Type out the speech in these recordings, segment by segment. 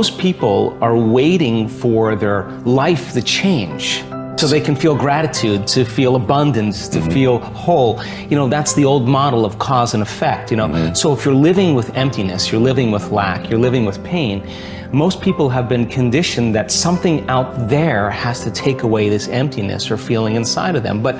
most people are waiting for their life to change so they can feel gratitude, to feel abundance, to feel whole. You know, that's the old model of cause and effect, you know. So if you're living with emptiness, you're living with lack, you're living with pain, most people have been conditioned that something out there has to take away this emptiness or feeling inside of them. But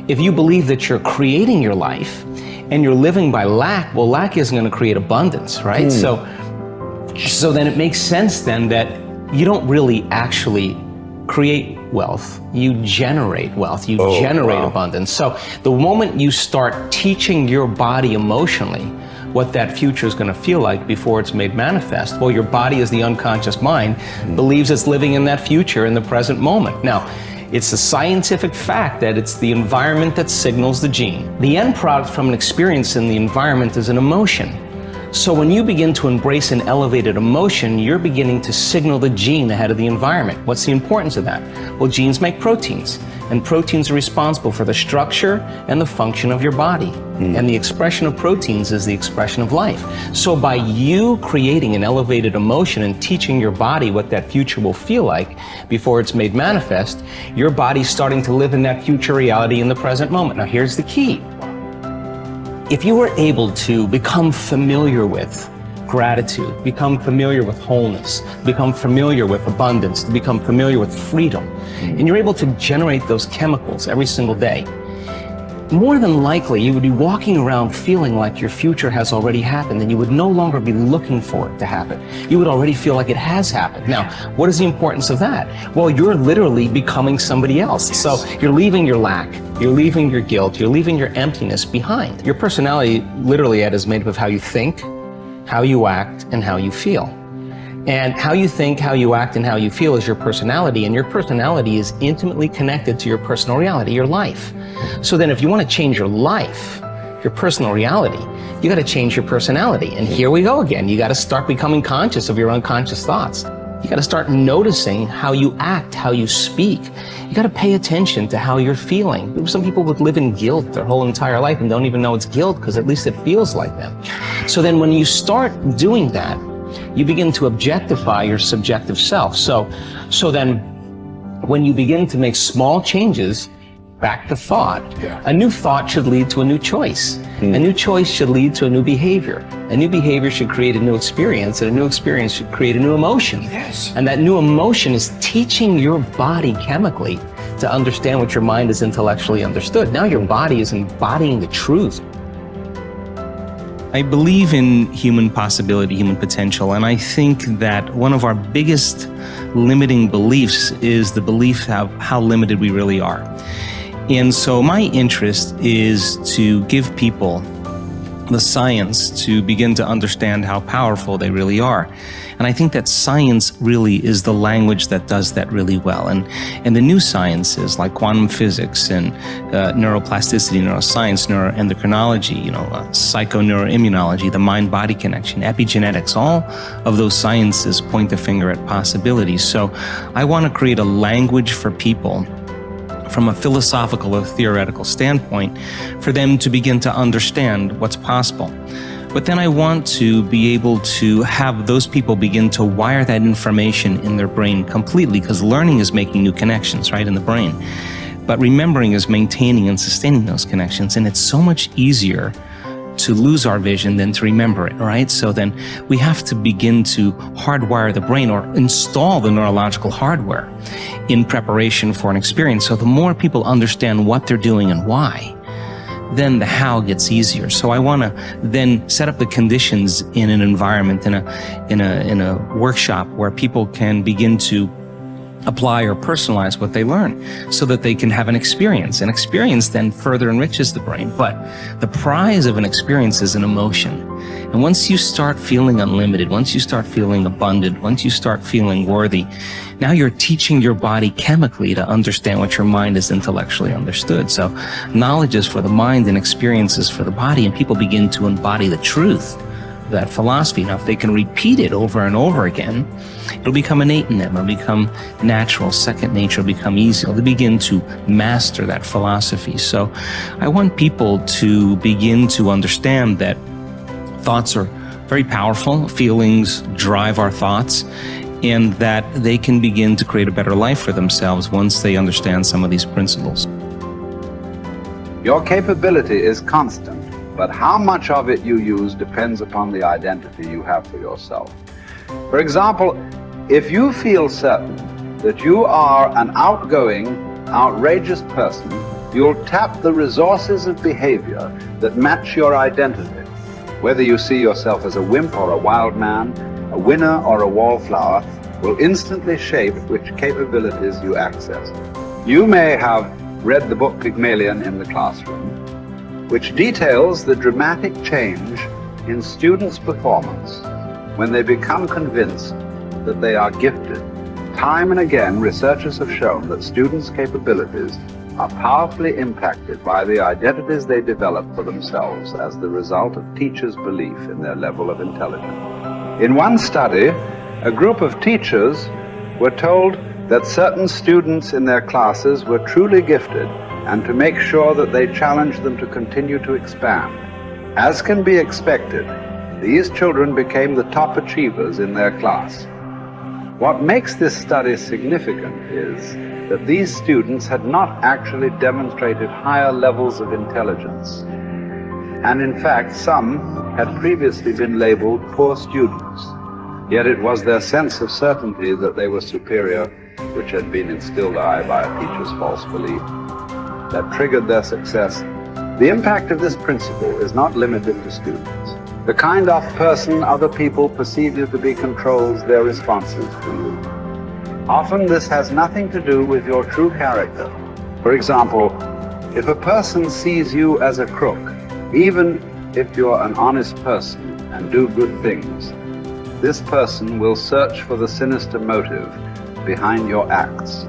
if you believe that you're creating your life and you're living by lack, well, lack isn't going to create abundance, right? So then it makes sense then that you don't really actually create wealth, you generate wealth, you generate abundance. So the moment you start teaching your body emotionally what that future is going to feel like before it's made manifest, well, your body, as the unconscious mind, believes it's living in that future in the present moment. Now, it's a scientific fact that it's the environment that signals the gene. The end product from an experience in the environment is an emotion. So when you begin to embrace an elevated emotion, you're beginning to signal the gene ahead of the environment. What's the importance of that? Well, genes make proteins, and proteins are responsible for the structure and the function of your body. And the expression of proteins is the expression of life. So by you creating an elevated emotion and teaching your body what that future will feel like before it's made manifest, your body's starting to live in that future reality in the present moment. Now here's the key. If you were able to become familiar with gratitude, become familiar with wholeness, become familiar with abundance, become familiar with freedom, and you're able to generate those chemicals every single day, more than likely you would be walking around feeling like your future has already happened, and you would no longer be looking for it to happen. You would already feel like it has happened. Now, what is the importance of that? Well, you're literally becoming somebody else. So you're leaving your lack, you're leaving your guilt, you're leaving your emptiness behind. Your personality, literally, Ed, is made up of how you think, how you act, and how you feel. And how you think, how you act, and how you feel is your personality, and your personality is intimately connected to your personal reality, your life. So then if you want to change your life, your personal reality, you got to change your personality. And here we go again. You got to start becoming conscious of your unconscious thoughts. You got to start noticing how you act, how you speak. You got to pay attention to how you're feeling. Some people would live in guilt their whole entire life and don't even know it's guilt because at least it feels like them. So then when you start doing that, you begin to objectify your subjective self. So then when you begin to make small changes, back to thought, a new thought should lead to a new choice. A new choice should lead to a new behavior. A new behavior should create a new experience, and a new experience should create a new emotion. And that new emotion is teaching your body chemically to understand what your mind has intellectually understood. Now your body is embodying the truth. I believe in human possibility, human potential, and I think that one of our biggest limiting beliefs is the belief of how limited we really are. And so my interest is to give people the science to begin to understand how powerful they really are. And I think that science really is the language that does that really well. And the new sciences like quantum physics and neuroplasticity, neuroscience, neuroendocrinology, psychoneuroimmunology, the mind-body connection, epigenetics, all of those sciences point the finger at possibilities. So I want to create a language for people from a philosophical or theoretical standpoint for them to begin to understand what's possible. But then I want to be able to have those people begin to wire that information in their brain completely, because learning is making new connections, right, in the brain. But remembering is maintaining and sustaining those connections. And it's so much easier to lose our vision than to remember it, right? So then we have to begin to hardwire the brain or install the neurological hardware in preparation for an experience. So the more people understand what they're doing and why, then the how gets easier. So I want to then set up the conditions in an environment, in a workshop where people can begin to apply or personalize what they learn so that they can have an experience. An experience then further enriches the brain. But the prize of an experience is an emotion. And once you start feeling unlimited, once you start feeling abundant, once you start feeling worthy, now you're teaching your body chemically to understand what your mind has intellectually understood. So knowledge is for the mind and experiences for the body, and people begin to embody the truth, that philosophy. Now, if they can repeat it over and over again, it'll become innate in them. It'll become natural. Second nature will become easy. They'll begin to master that philosophy. So I want people to begin to understand that thoughts are very powerful. Feelings drive our thoughts, and that they can begin to create a better life for themselves once they understand some of these principles. Your capability is constant, but how much of it you use depends upon the identity you have for yourself. For example, if you feel certain that you are an outgoing, outrageous person, you'll tap the resources of behavior that match your identity. Whether you see yourself as a wimp or a wild man, a winner or a wallflower, will instantly shape which capabilities you access. You may have read the book Pygmalion in the classroom, which details the dramatic change in students' performance when they become convinced that they are gifted. Time and again, researchers have shown that students' capabilities are powerfully impacted by the identities they develop for themselves as the result of teachers' belief in their level of intelligence. In one study, a group of teachers were told that certain students in their classes were truly gifted and to make sure that they challenged them to continue to expand. As can be expected, these children became the top achievers in their class. What makes this study significant is that these students had not actually demonstrated higher levels of intelligence. And in fact, some had previously been labeled poor students. Yet it was their sense of certainty that they were superior, which had been instilled by a teacher's false belief, that triggered their success. The impact of this principle is not limited to students. The kind of person other people perceive you to be controls their responses to you. Often this has nothing to do with your true character. For example, if a person sees you as a crook, even if you're an honest person and do good things, this person will search for the sinister motive behind your acts.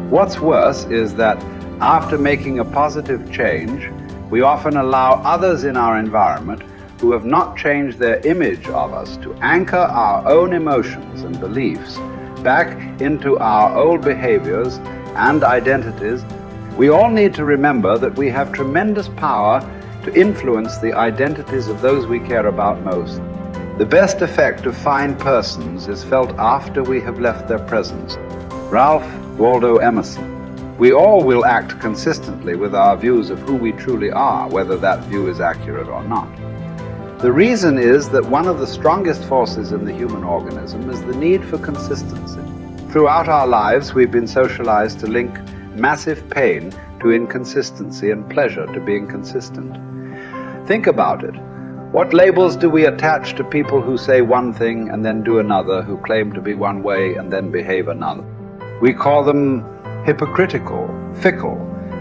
What's worse is that after making a positive change, we often allow others in our environment who have not changed their image of us to anchor our own emotions and beliefs back into our old behaviors and identities. We all need to remember that we have tremendous power to influence the identities of those we care about most. The best effect of fine persons is felt after we have left their presence. Ralph Waldo Emerson. We all will act consistently with our views of who we truly are, whether that view is accurate or not. The reason is that one of the strongest forces in the human organism is the need for consistency. Throughout our lives, we've been socialized to link massive pain to inconsistency and pleasure to being consistent. Think about it. What labels do we attach to people who say one thing and then do another, who claim to be one way and then behave another? We call them hypocritical, fickle,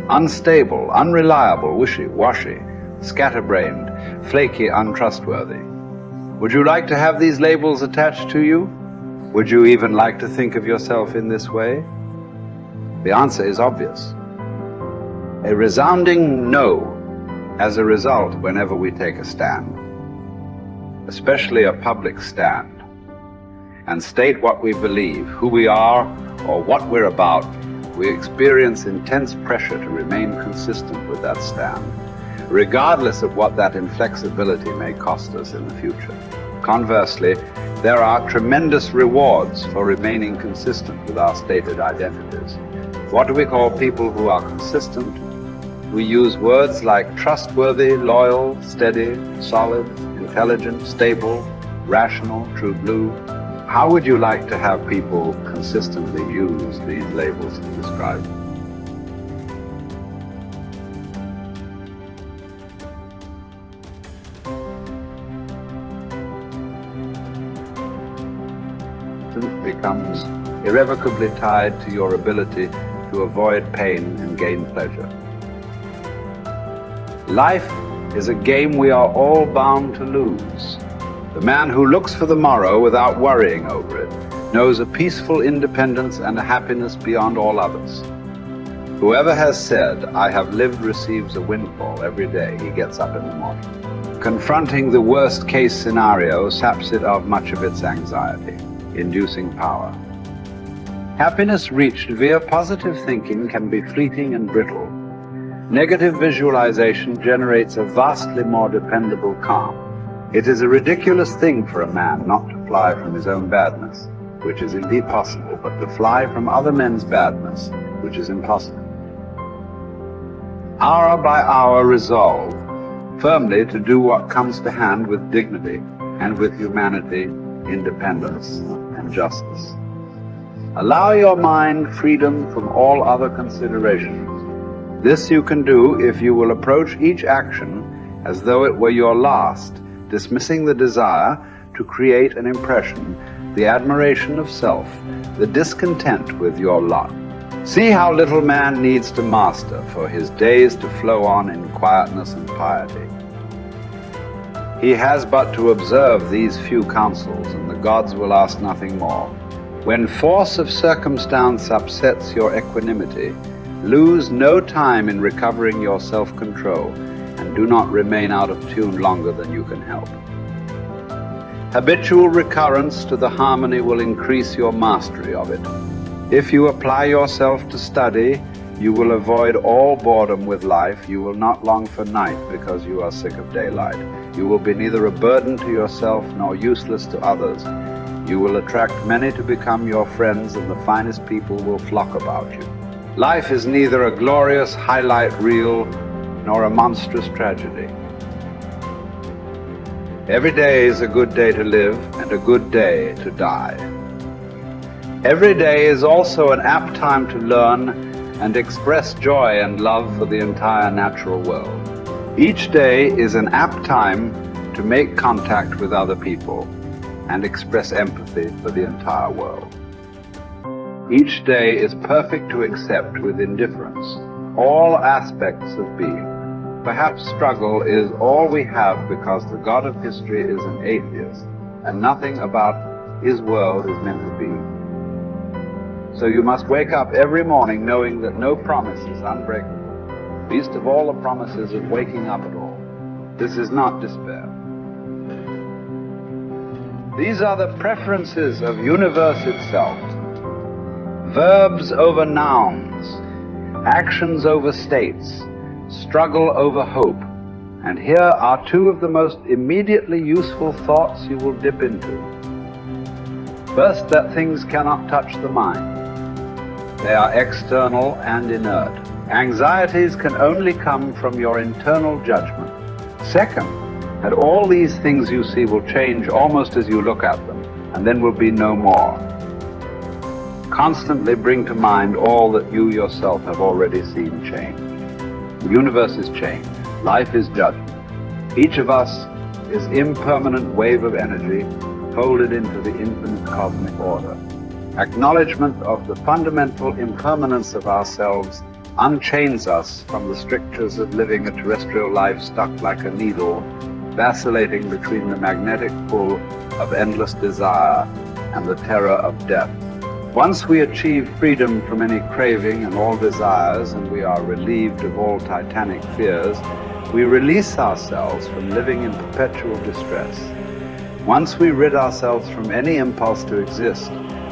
unstable, unreliable, wishy-washy, scatterbrained, flaky, untrustworthy. Would you like to have these labels attached to you? Would you even like to think of yourself in this way? The answer is obvious. A resounding no as a result whenever we take a stand, especially a public stand, and state what we believe, who we are, or what we're about. We experience intense pressure to remain consistent with that stand, regardless of what that inflexibility may cost us in the future. Conversely, there are tremendous rewards for remaining consistent with our stated identities. What do we call people who are consistent? We use words like trustworthy, loyal, steady, solid, intelligent, stable, rational, true blue. How would you like to have people consistently use these labels to describe you? Becomes irrevocably tied to your ability to avoid pain and gain pleasure. Life is a game we are all bound to lose. The man who looks for the morrow without worrying over it knows a peaceful independence and a happiness beyond all others. Whoever has said, "I have lived," receives a windfall every day he gets up in the morning. Confronting the worst case scenario saps it of much of its anxiety, inducing power. Happiness reached via positive thinking can be fleeting and brittle. Negative visualization generates a vastly more dependable calm. It is a ridiculous thing for a man not to fly from his own badness, which is indeed possible, but to fly from other men's badness, which is impossible. Hour by hour resolve firmly to do what comes to hand with dignity and with humanity, independence, and justice. Allow your mind freedom from all other considerations. This you can do if you will approach each action as though it were your last, dismissing the desire to create an impression, the admiration of self, the discontent with your lot. See how little man needs to master for his days to flow on in quietness and piety. He has but to observe these few counsels, and the gods will ask nothing more. When force of circumstance upsets your equanimity, lose no time in recovering your self-control, and do not remain out of tune longer than you can help. Habitual recurrence to the harmony will increase your mastery of it. If you apply yourself to study, you will avoid all boredom with life. You will not long for night because you are sick of daylight. You will be neither a burden to yourself nor useless to others. You will attract many to become your friends, and the finest people will flock about you. Life is neither a glorious highlight reel nor a monstrous tragedy. Every day is a good day to live and a good day to die. Every day is also an apt time to learn and express joy and love for the entire natural world. Each day is an apt time to make contact with other people and express empathy for the entire world. Each day is perfect to accept with indifference all aspects of being. Perhaps struggle is all we have because the God of history is an atheist and nothing about his world is meant to be. So you must wake up every morning knowing that no promise is unbreakable, least of all the promises of waking up at all. This is not despair. These are the preferences of universe itself. Verbs over nouns, actions over states, struggle over hope. And here are two of the most immediately useful thoughts you will dip into. First, that things cannot touch the mind. They are external and inert. Anxieties can only come from your internal judgment. Second, that all these things you see will change almost as you look at them, and then will be no more. Constantly bring to mind all that you yourself have already seen change. The universe is changed. Life is judgment. Each of us is impermanent wave of energy folded into the infinite cosmic order. Acknowledgement of the fundamental impermanence of ourselves unchains us from the strictures of living a terrestrial life stuck like a needle, vacillating between the magnetic pull of endless desire and the terror of death. Once we achieve freedom from any craving and all desires, and we are relieved of all titanic fears, we release ourselves from living in perpetual distress. Once we rid ourselves from any impulse to exist,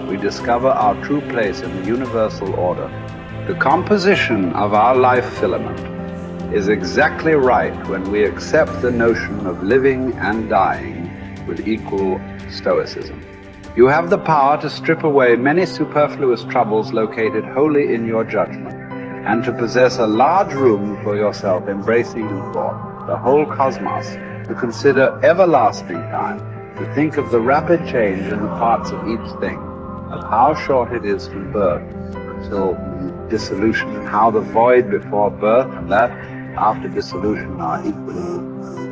we discover our true place in the universal order. The composition of our life filament is exactly right when we accept the notion of living and dying with equal stoicism. You have the power to strip away many superfluous troubles located wholly in your judgment, and to possess a large room for yourself embracing in thought the whole cosmos, to consider everlasting time, to think of the rapid change in the parts of each thing, of how short it is from birth until dissolution, and how the void before birth and that after dissolution are equally